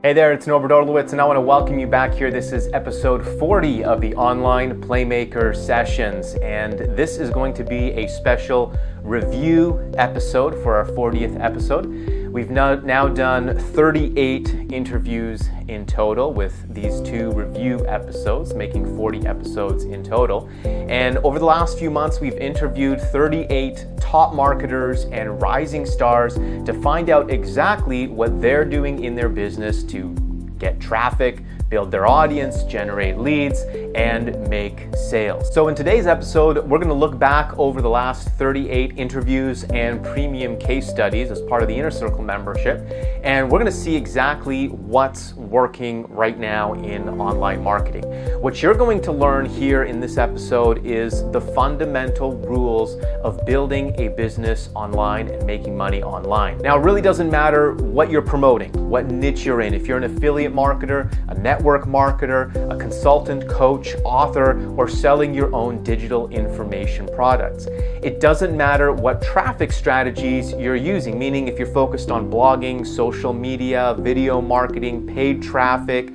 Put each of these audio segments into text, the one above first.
Hey there, it's Norbert Orlowitz, and I want to welcome you back here. This is episode 40 of the Online Playmaker Sessions, and this is going to be a special review episode for our 40th episode. We've now done 38 interviews in total with these two review episodes, making 40 episodes in total. And over the last few months, we've interviewed 38 top marketers and rising stars to find out exactly what they're doing in their business to get traffic, build their audience, generate leads, and make sales. So in today's episode, we're going to look back over the last 38 interviews and premium case studies as part of the Inner Circle membership, and we're going to see exactly what's working right now in online marketing. What you're going to learn here in this episode is the fundamental rules of building a business online and making money online. Now, it really doesn't matter what you're promoting, what niche you're in. If you're an affiliate marketer, a network marketer, a consultant, coach, author, or selling your own digital information products. It doesn't matter what traffic strategies you're using, meaning if you're focused on blogging, social media, video marketing, paid traffic,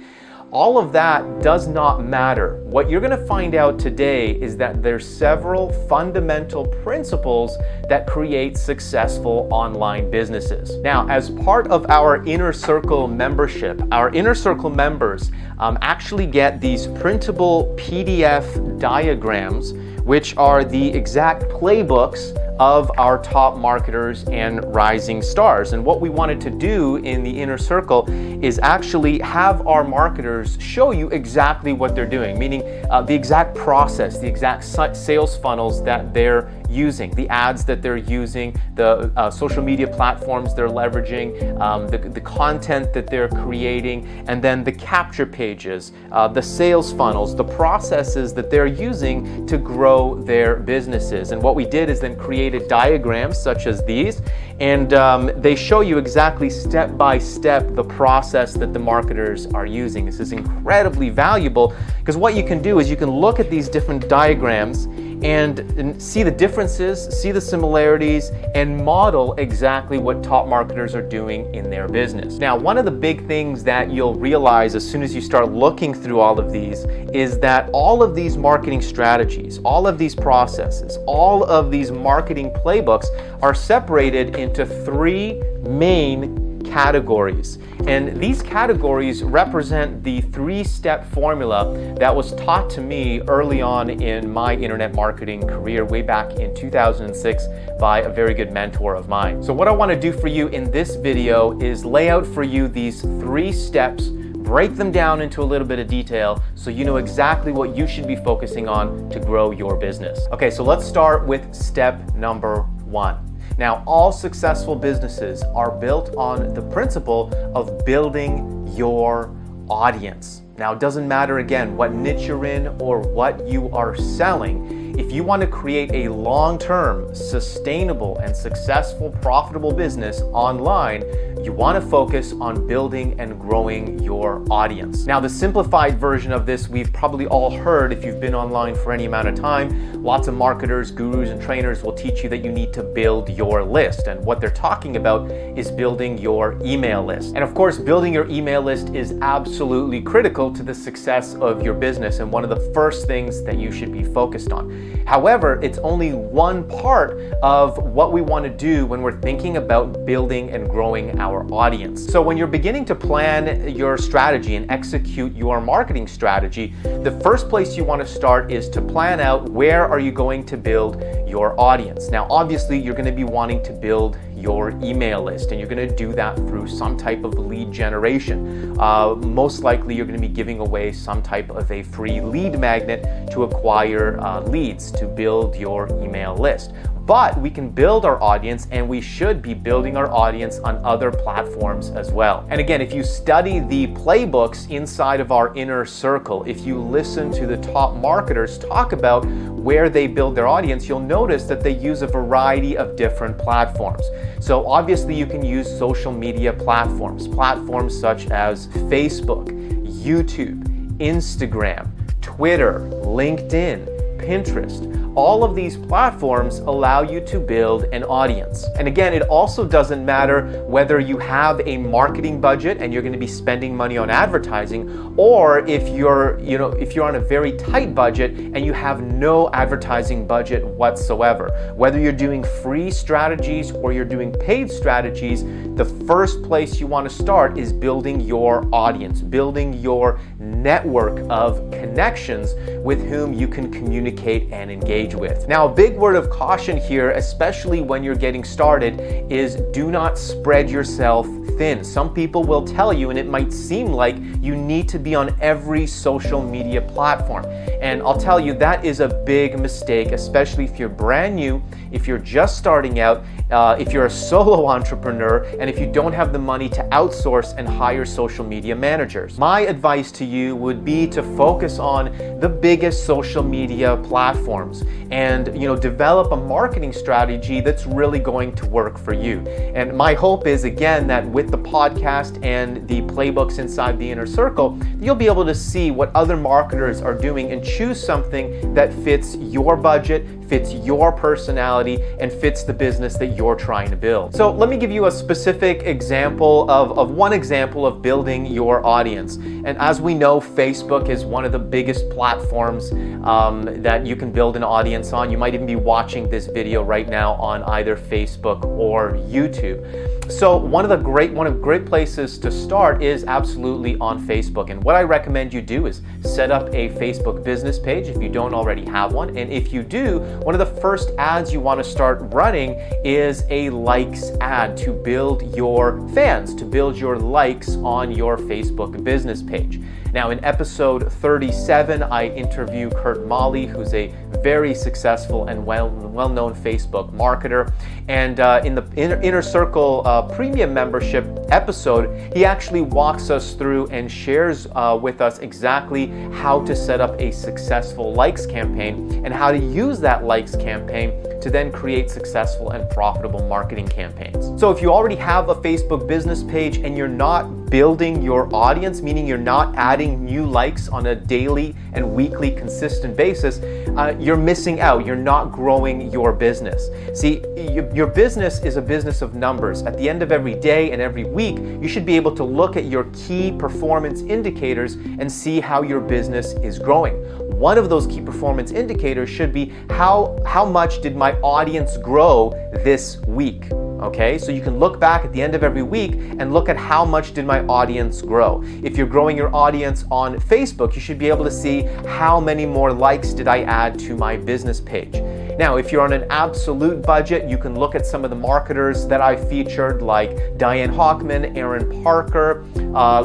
all of that does not matter. What you're going to find out today is that there's several fundamental principles that create successful online businesses. Now, as part of our Inner Circle membership, our Inner Circle members actually get these printable PDF diagrams, which are the exact playbooks of our top marketers and rising stars. And what we wanted to do in the Inner Circle is actually have our marketers show you exactly what they're doing, meaning the exact process, the exact sales funnels that they're using, the ads that they're using, the social media platforms they're leveraging, the content that they're creating, and then the capture pages, the sales funnels, the processes that they're using to grow their businesses. And what we did is then created diagrams such as these, and they show you exactly step by step the process that the marketers are using. This is incredibly valuable because what you can do is you can look at these different diagrams and see the differences, see the similarities, and model exactly what top marketers are doing in their business. Now, one of the big things that you'll realize as soon as you start looking through all of these is that all of these marketing strategies, all of these processes, all of these marketing playbooks are separated into three main categories. And these categories represent the three-step formula that was taught to me early on in my internet marketing career way back in 2006 by a very good mentor of mine. So what I want to do for you in this video is lay out for you these three steps, break them down into a little bit of detail so you know exactly what you should be focusing on to grow your business. Okay, so let's start with step number one. Now, all successful businesses are built on the principle of building your audience. Now, it doesn't matter, again, what niche you're in or what you are selling. If you want to create a long-term, sustainable, and successful, profitable business online, you want to focus on building and growing your audience. Now, the simplified version of this, we've probably all heard if you've been online for any amount of time. Lots of marketers, gurus, and trainers will teach you that you need to build your list. And what they're talking about is building your email list. And of course, building your email list is absolutely critical to the success of your business and one of the first things that you should be focused on. However, it's only one part of what we want to do when we're thinking about building and growing our audience. So when you're beginning to plan your strategy and execute your marketing strategy, the first place you want to start is to plan out where are you going to build your audience. Now, obviously, you're going to be wanting to build your email list, and you're going to do that through some type of lead generation. Most likely, you're going to be giving away some type of a free lead magnet to acquire leads to build your email list. But we can build our audience, and we should be building our audience on other platforms as well. And again, if you study the playbooks inside of our Inner Circle, if you listen to the top marketers talk about where they build their audience, you'll notice that they use a variety of different platforms. So obviously you can use social media platforms such as Facebook, YouTube, Instagram, Twitter, LinkedIn, Pinterest. all of these platforms allow you to build an audience. And again, it also doesn't matter whether you have a marketing budget and you're going to be spending money on advertising, or if you're on a very tight budget and you have no advertising budget whatsoever. Whether you're doing free strategies or you're doing paid strategies, the first place you want to start is building your audience, building your network of connections with whom you can communicate and engage with. Now, a big word of caution here, especially when you're getting started, is do not spread yourself thin. Some people will tell you, and it might seem like you need to be on every social media platform. And I'll tell you, that is a big mistake, especially if you're brand new, if you're just starting out, if you're a solo entrepreneur, and if you don't have the money to outsource and hire social media managers. My advice to you would be to focus on the biggest social media platforms and develop a marketing strategy that's really going to work for you. And my hope is, again, that with the podcast and the playbooks inside the Inner Circle, you'll be able to see what other marketers are doing and choose something that fits your budget, fits your personality, and fits the business that you're trying to build. So let me give you a specific example of one example of building your audience. And as we know, Facebook is one of the biggest platforms that you can build an audience on. You might even be watching this video right now on either Facebook or YouTube. So one of great places to start is absolutely on Facebook. And what I recommend you do is set up a Facebook business page if you don't already have one. And if you do, one of the first ads you want to start running is a likes ad to build your fans, to build your likes on your Facebook business page. Now, in episode 37, I interview Kurt Molly, who's a very successful and well-known Facebook marketer. And in the Inner Circle premium membership episode, he actually walks us through and shares with us exactly how to set up a successful likes campaign and how to use that likes campaign to then create successful and profitable marketing campaigns. So if you already have a Facebook business page and you're not building your audience, meaning you're not adding new likes on a daily and weekly consistent basis, you're missing out. You're not growing your business. See, your business is a business of numbers. At the end of every day and every week, you should be able to look at your key performance indicators and see how your business is growing. One of those key performance indicators should be how much did my audience grow this week? Okay, so you can look back at the end of every week and look at how much did my audience grow. If you're growing your audience on Facebook, you should be able to see how many more likes did I add to my business page. Now, if you're on an absolute budget, you can look at some of the marketers that I featured, like Diane Hockman, Aaron Parker,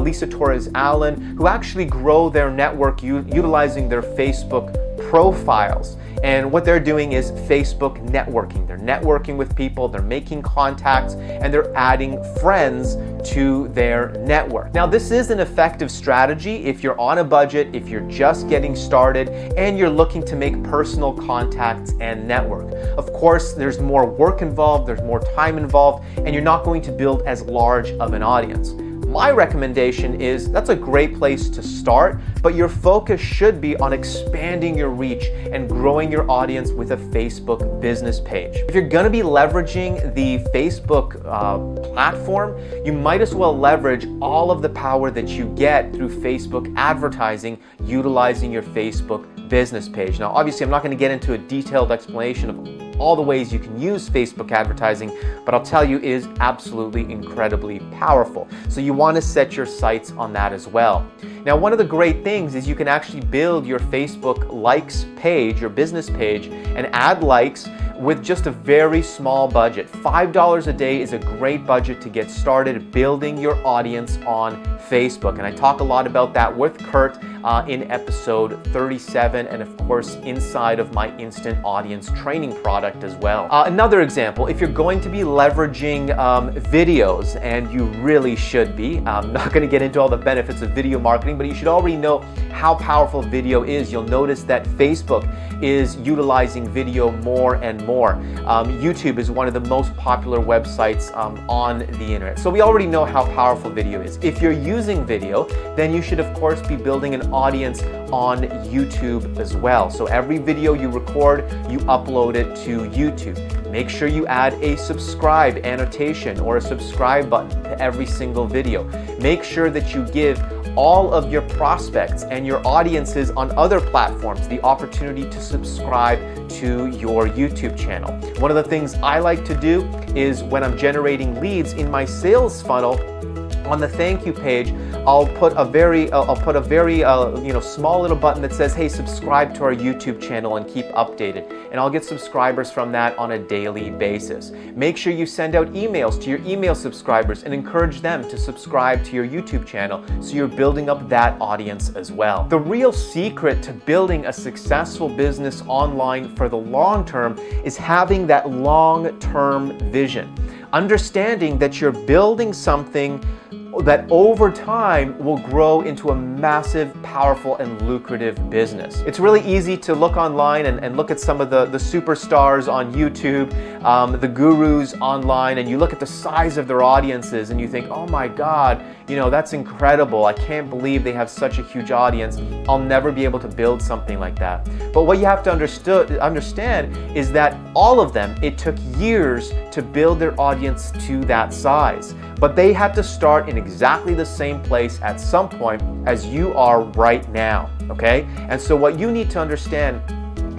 Lisa Torres-Allen, who actually grow their network utilizing their Facebook profiles. And what they're doing is Facebook networking. They're networking with people, they're making contacts, and they're adding friends to their network. Now, this is an effective strategy if you're on a budget, if you're just getting started, and you're looking to make personal contacts and network. Of course, there's more work involved, there's more time involved, and you're not going to build as large of an audience. My recommendation is that's a great place to start, but your focus should be on expanding your reach and growing your audience with a Facebook business page. If you're going to be leveraging the Facebook platform, you might as well leverage all of the power that you get through Facebook advertising utilizing your Facebook business page. Now, obviously, I'm not going to get into a detailed explanation of all the ways you can use Facebook advertising, but I'll tell you it is absolutely incredibly powerful. So you want to set your sights on that as well. Now, one of the great things is you can actually build your Facebook likes page, your business page, and add likes with just a very small budget. $5 a day is a great budget to get started building your audience on Facebook. And I talk a lot about that with Kurt in episode 37, and of course inside of my instant audience training product as well. Another example, if you're going to be leveraging videos, and you really should be, I'm not going to get into all the benefits of video marketing, but you should already know how powerful video is. You'll notice that Facebook is utilizing video more and more. YouTube is one of the most popular websites on the internet. So we already know how powerful video is. If you're using video, then you should of course be building an audience on YouTube as well. So every video you record, you upload it to YouTube. Make sure you add a subscribe annotation or a subscribe button to every single video. Make sure that you give all of your prospects and your audiences on other platforms the opportunity to subscribe to your YouTube channel. One of the things I like to do is when I'm generating leads in my sales funnel, on the thank you page, I'll put a very small little button that says, hey, subscribe to our YouTube channel and keep updated. And I'll get subscribers from that on a daily basis. Make sure you send out emails to your email subscribers and encourage them to subscribe to your YouTube channel so you're building up that audience as well. The real secret to building a successful business online for the long term is having that long-term vision. Understanding that you're building something that over time will grow into a massive, powerful, and lucrative business. It's really easy to look online and look at some of the superstars on YouTube, the gurus online, and you look at the size of their audiences and you think, oh my God, that's incredible. I can't believe they have such a huge audience. I'll never be able to build something like that. But what you have to understand is that all of them, it took years to build their audience to that size. But they had to start in exactly the same place at some point as you are right now, okay? And so what you need to understand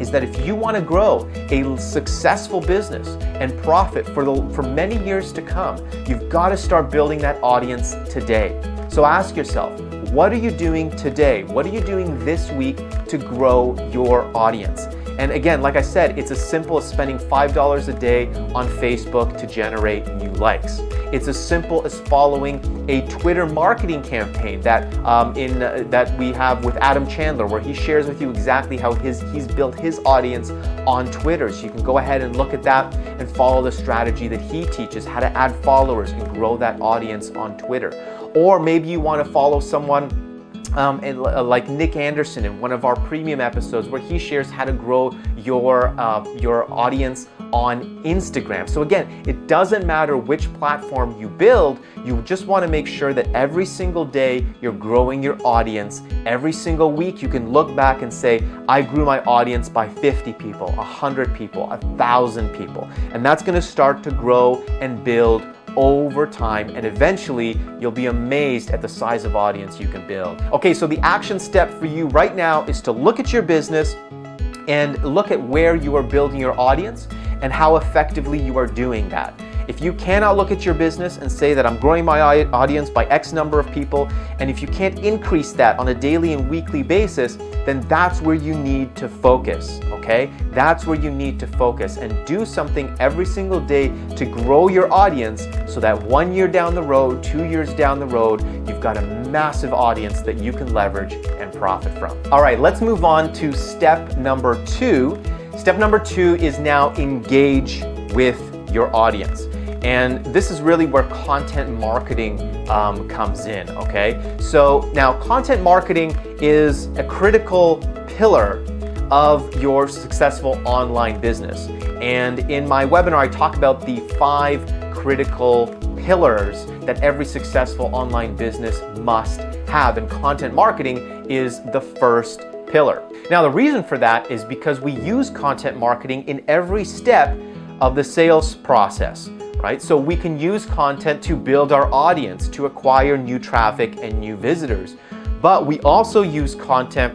is that if you want to grow a successful business and profit for many years to come, you've got to start building that audience today. So ask yourself, what are you doing today? What are you doing this week to grow your audience? And again, like I said, it's as simple as spending $5 a day on Facebook to generate new likes. It's as simple as following a Twitter marketing campaign that we have with Adam Chandler, where he shares with you exactly how he's built his audience on Twitter. So you can go ahead and look at that and follow the strategy that he teaches, how to add followers and grow that audience on Twitter. Or maybe you want to follow someone like Nick Anderson in one of our premium episodes where he shares how to grow your audience on Instagram. So again, it doesn't matter which platform you build, you just want to make sure that every single day you're growing your audience. Every single week you can look back and say, I grew my audience by 50 people, 100 people, 1,000 people. And that's going to start to grow and build over time, and eventually you'll be amazed at the size of audience you can build. Okay, so the action step for you right now is to look at your business and look at where you are building your audience and how effectively you are doing that. If you cannot look at your business and say that I'm growing my audience by X number of people, and if you can't increase that on a daily and weekly basis, then that's where you need to focus, okay? That's where you need to focus and do something every single day to grow your audience so that 1 year down the road, 2 years down the road, you've got a massive audience that you can leverage and profit from. All right, let's move on to step number 2. Step number 2 is now engage with your audience. And this is really where content marketing comes in, okay? So now content marketing is a critical pillar of your successful online business. And in my webinar, I talk about the 5 critical pillars that every successful online business must have. And content marketing is the first pillar. Now, the reason for that is because we use content marketing in every step of the sales process. Right? So we can use content to build our audience, to acquire new traffic and new visitors. But we also use content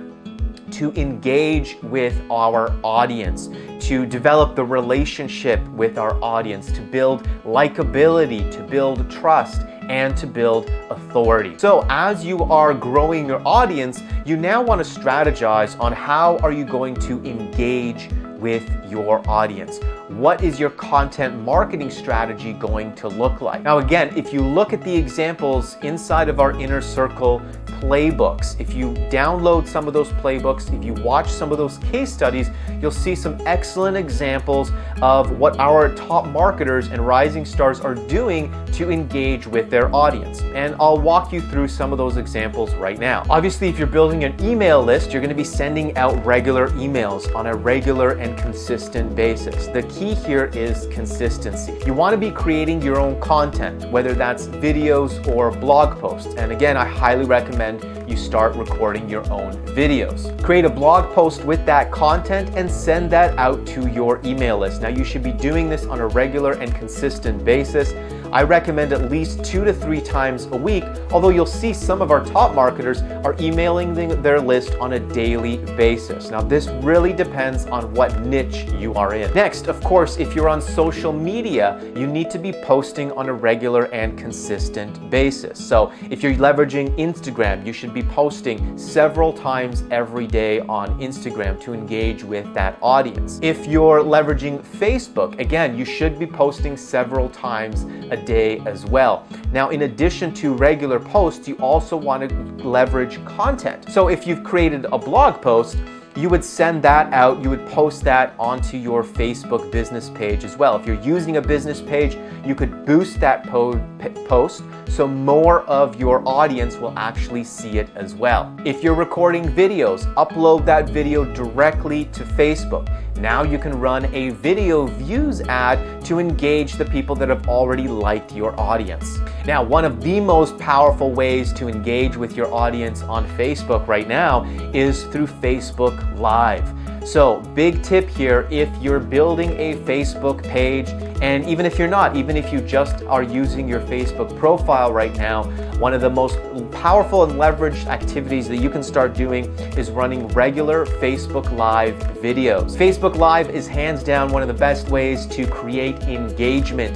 to engage with our audience, to develop the relationship with our audience, to build likability, to build trust, and to build authority. So as you are growing your audience, you now want to strategize on how are you going to engage with your audience. What is your content marketing strategy going to look like? Now again, if you look at the examples inside of our Inner Circle playbooks, if you download some of those playbooks, if you watch some of those case studies, you'll see some excellent examples of what our top marketers and rising stars are doing to engage with their audience. And I'll walk you through some of those examples right now. Obviously, if you're building an email list, you're going to be sending out regular emails on a regular and consistent basis. The key here is consistency. You want to be creating your own content, whether that's videos or blog posts. And again, I highly recommend recommend you start recording your own videos. Create a blog post with that content and send that out to your email list. Now, you should be doing this on a regular and consistent basis. I recommend at least 2 to 3 times a week, although you'll see some of our top marketers are emailing their list on a daily basis. Now, this really depends on what niche you are in. Next, of course, if you're on social media, you need to be posting on a regular and consistent basis. So if you're leveraging Instagram, you should be posting several times every day on Instagram to engage with that audience. If you're leveraging Facebook, again, you should be posting several times a day as well. Now, in addition to regular posts, you also want to leverage content. So if you've created a blog post, you would send that out, you would post that onto your Facebook business page as well. If you're using a business page, you could boost that post so more of your audience will actually see it as well. If you're recording videos, upload that video directly to Facebook. Now you can run a video views ad to engage the people that have already liked your audience. Now, one of the most powerful ways to engage with your audience on Facebook right now is through Facebook Live. So, big tip here, if you're building a Facebook page, and even if you're not, even if you just are using your Facebook profile right now, one of the most powerful and leveraged activities that you can start doing is running regular Facebook Live videos. Facebook Live is hands down one of the best ways to create engagement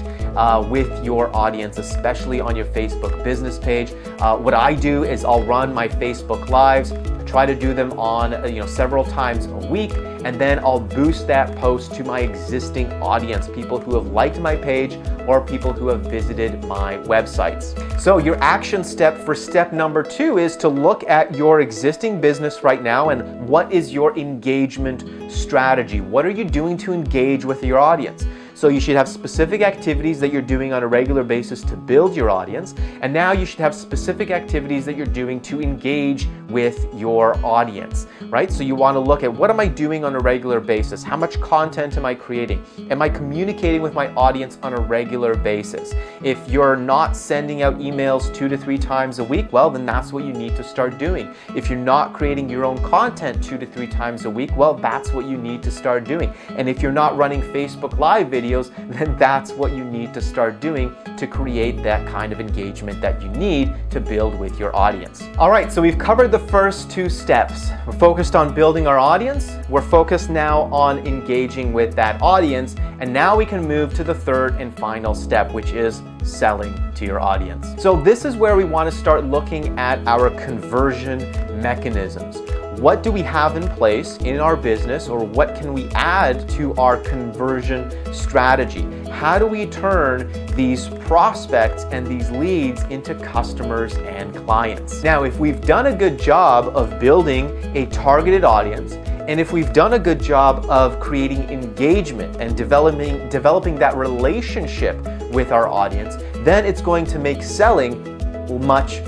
with your audience, especially on your Facebook business page. What I do is I'll run my Facebook Lives, try to do them on several times a week, and then I'll boost that post to my existing audience, people who have liked my page or people who have visited my websites. So your action step for step number 2 is to look at your existing business right now and what is your engagement strategy? What are you doing to engage with your audience? So you should have specific activities that you're doing on a regular basis to build your audience. And now you should have specific activities that you're doing to engage with your audience, right? So you want to look at what am I doing on a regular basis? How much content am I creating? Am I communicating with my audience on a regular basis? If you're not sending out emails 2 to 3 times a week, well, then that's what you need to start doing. If you're not creating your own content 2 to 3 times a week, well, that's what you need to start doing. And if you're not running Facebook Live videos, then that's what you need to start doing to create that kind of engagement that you need to build with your audience. All right, so we've covered the first 2 steps. We're focused on building our audience. We're focused now on engaging with that audience. And now we can move to the third and final step, which is selling to your audience. So this is where we want to start looking at our conversion mechanisms. What do we have in place in our business, or what can we add to our conversion strategy? How do we turn these prospects and these leads into customers and clients? Now, if we've done a good job of building a targeted audience, and if we've done a good job of creating engagement and developing that relationship with our audience, then it's going to make selling much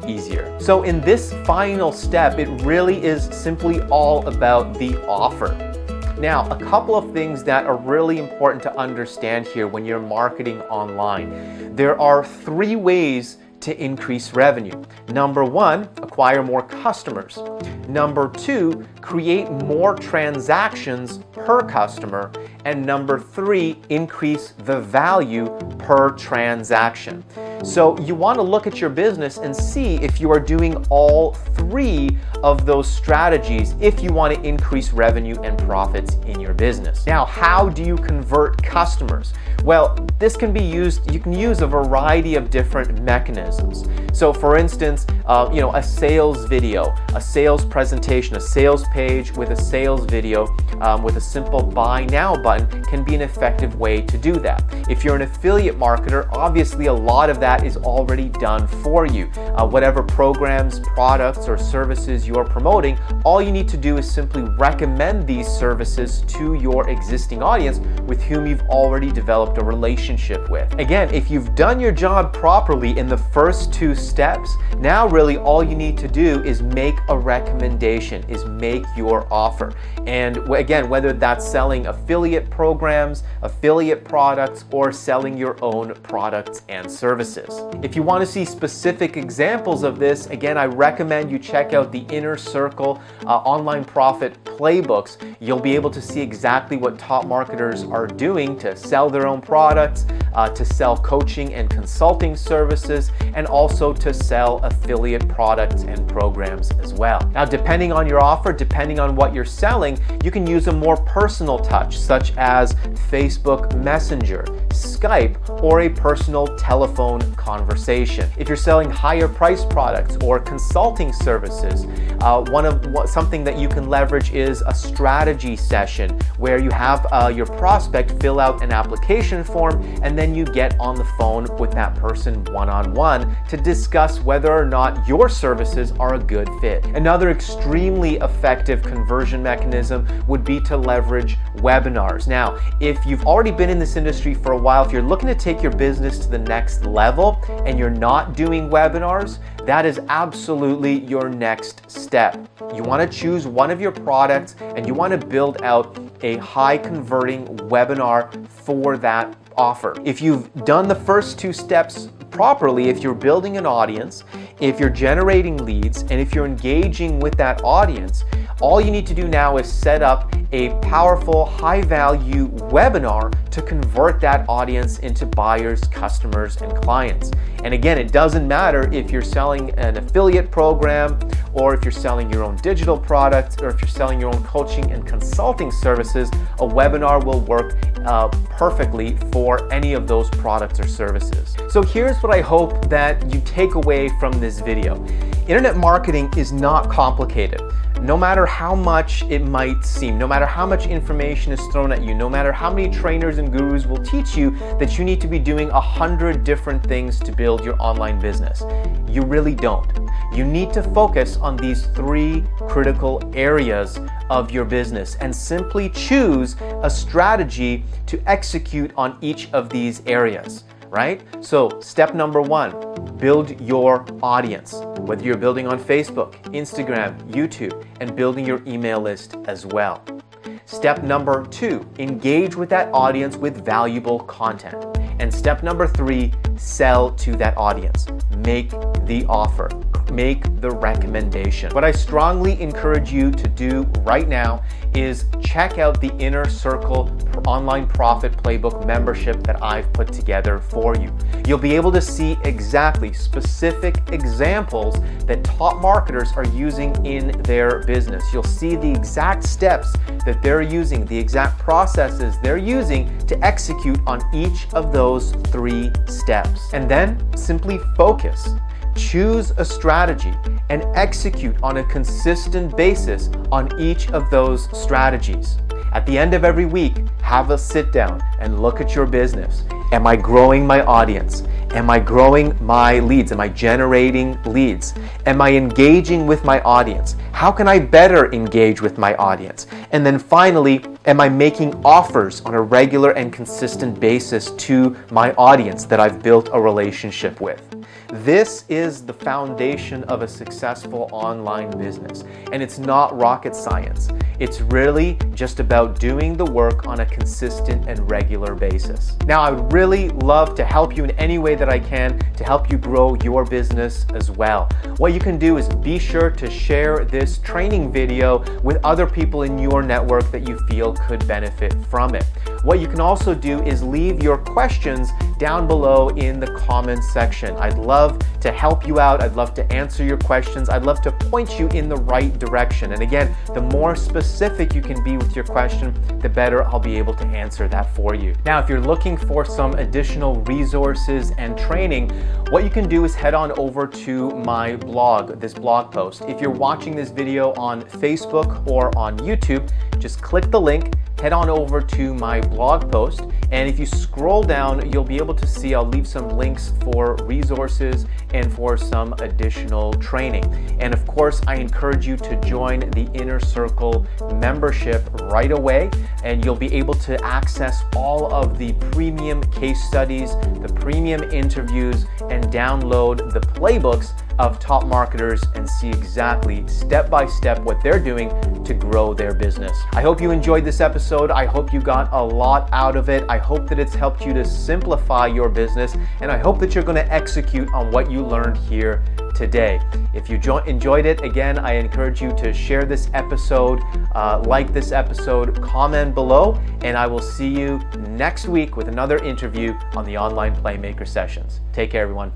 easier. So in this final step, it really is simply all about the offer. Now, a couple of things that are really important to understand here when you're marketing online. There are 3 ways to increase revenue. Number 1, acquire more customers. Number 2, create more transactions per customer. And number 3, increase the value per transaction. So you want to look at your business and see if you are doing all 3 of those strategies if you want to increase revenue and profits in your business. Now, how do you convert customers? Well, this can be used, you can use a variety of different mechanisms. So for instance, a sales video, a sales presentation, a sales page with a sales video with a simple buy now button can be an effective way to do that. If you're an affiliate marketer, obviously a lot of that is already done for you. Whatever programs, products, or services you're promoting, all you need to do is simply recommend these services to your existing audience with whom you've already developed a relationship with. Again, if you've done your job properly in the first 2 steps, now really all you need to do is make a recommendation, is make your offer. And again, whether that's selling affiliate programs, affiliate products, or selling your own products and services. services. If you want to see specific examples of this, again, I recommend you check out the Inner Circle Online Profit Playbooks. You'll be able to see exactly what top marketers are doing to sell their own products, to sell coaching and consulting services, and also to sell affiliate products and programs as well. Now, depending on your offer, depending on what you're selling, you can use a more personal touch, such as Facebook Messenger, Skype, or a personal telephone conversation. If you're selling higher priced products or consulting services, something that you can leverage is a strategy session where you have your prospect fill out an application form, and then you get on the phone with that person one-on-one to discuss whether or not your services are a good fit. Another extremely effective conversion mechanism would be to leverage webinars. Now, if you've already been in this industry for a while, if you're looking to take your business to the next level and you're not doing webinars, that is absolutely your next step. You want to choose one of your products and you want to build out a high converting webinar for that offer. If you've done the first two steps properly, if you're building an audience, if you're generating leads, and if you're engaging with that audience, all you need to do now is set up a powerful, high-value webinar to convert that audience into buyers, customers, and clients. And again, it doesn't matter if you're selling an affiliate program, or if you're selling your own digital products, or if you're selling your own coaching and consulting services, a webinar will work perfectly for any of those products or services. So here's what I hope that you take away from this video. Internet marketing is not complicated. No matter how much it might seem, no matter how much information is thrown at you, no matter how many trainers and gurus will teach you that you need to be doing 100 different things to build your online business, you really don't. You need to focus on these 3 critical areas of your business and simply choose a strategy to execute on each of these areas, right? So step number 1, build your audience, whether you're building on Facebook, Instagram, YouTube, and building your email list as well. Step number 2, engage with that audience with valuable content. And step number 3, sell to that audience. Make the offer. Make the recommendation. What I strongly encourage you to do right now is check out the Inner Circle Online Profit Playbook membership that I've put together for you. You'll be able to see exactly specific examples that top marketers are using in their business. You'll see the exact steps that they're using, the exact processes they're using to execute on each of those 3 steps. And then simply focus. Choose a strategy and execute on a consistent basis on each of those strategies. At the end of every week, have a sit down and look at your business. Am I growing my audience? Am I growing my leads? Am I generating leads? Am I engaging with my audience? How can I better engage with my audience? And then finally, am I making offers on a regular and consistent basis to my audience that I've built a relationship with? This is the foundation of a successful online business, and it's not rocket science. It's really just about doing the work on a consistent and regular basis. Now, I would really love to help you in any way that I can to help you grow your business as well. What you can do is be sure to share this training video with other people in your network that you feel could benefit from it. What you can also do is leave your questions down below in the comments section. I'd love to help you out. I'd love to answer your questions. I'd love to point you in the right direction. And again, the more specific you can be with your question, the better I'll be able to answer that for you. Now, if you're looking for some additional resources and training, what you can do is head on over to my blog, this blog post. If you're watching this video on Facebook or on YouTube, just click the link, head on over to my blog post, and if you scroll down, you'll be able to see I'll leave some links for resources and for some additional training. And of course, I encourage you to join the Inner Circle membership right away, and you'll be able to access all of the premium case studies, the premium interviews, and download the playbooks of top marketers and see exactly step by step what they're doing to grow their business. I hope you enjoyed this episode. I hope you got a lot out of it. I hope that it's helped you to simplify your business, and I hope that you're going to execute on what you learned here today. If you enjoyed it, again, I encourage you to share this episode, like this episode, comment below, and I will see you next week with another interview on the Online Playmaker Sessions. Take care, everyone.